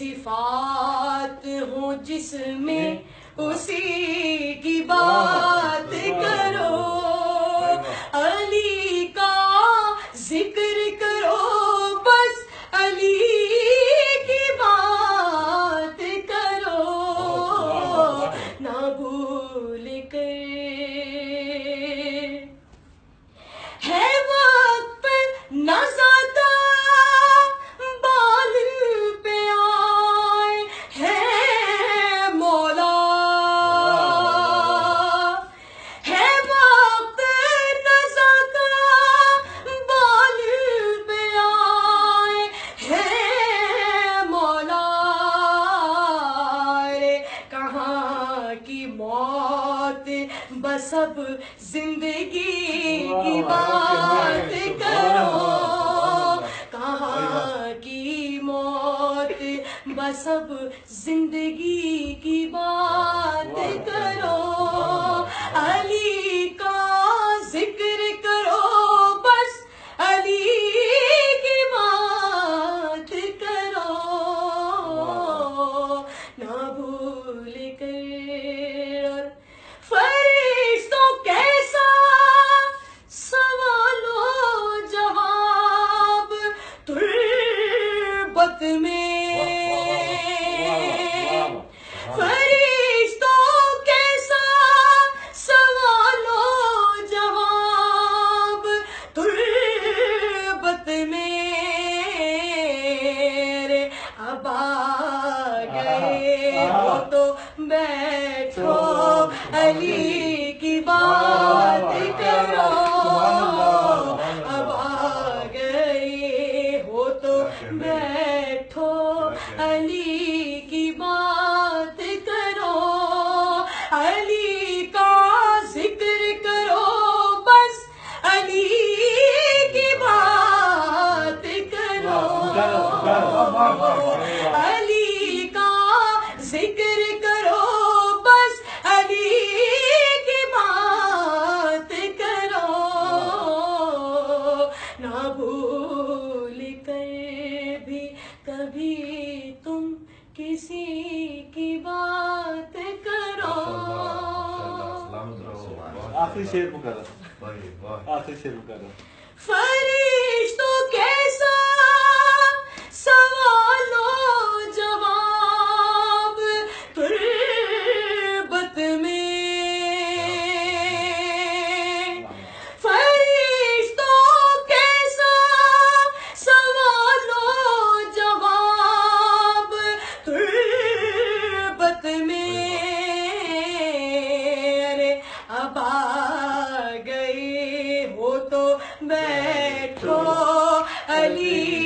صفات ہوں جس میں اسی کی بات کرو، علی کا ذکر کرو، بس علی کی بات کرو، نہ بھول کر ہے وقت نہ زیادہ بال پہ آئے ہے مولا، ہے وقت نہ زیادہ بال پہ آئے ہے مولا، رے کہاں کی موت بس اب زندگی کی بات کرو، کہاں کی موت بس اب زندگی کی بات کرو، علی کا ذکر کرو، بس علی کی بات کرو، نہ بھول کر فرشتوں کیسا سوال و جواب تربت میں، فرشتوں کیسا سوال و جواب تربت میں، رے اب آ گئے ہو تو بیٹھو علی کی بات کرو، اب آ گئے ہو تو بیٹھو علی کی بات کرو، علی کا ذکر کرو، بس علی کی بات کرو، علی کا ذکر کرو، بس علی کی بات کرو، نہ بھول کر بھی کبھی تم کسی کی بات کرو۔ آخری شعر مقرر، آخری شعر مقرر۔ فرشتوں کیسا سوال و جواب تربت میں، فرشتوں کیسا سوال و جواب تربت میں، رے اب آ گئے ہو تو بیٹھو علی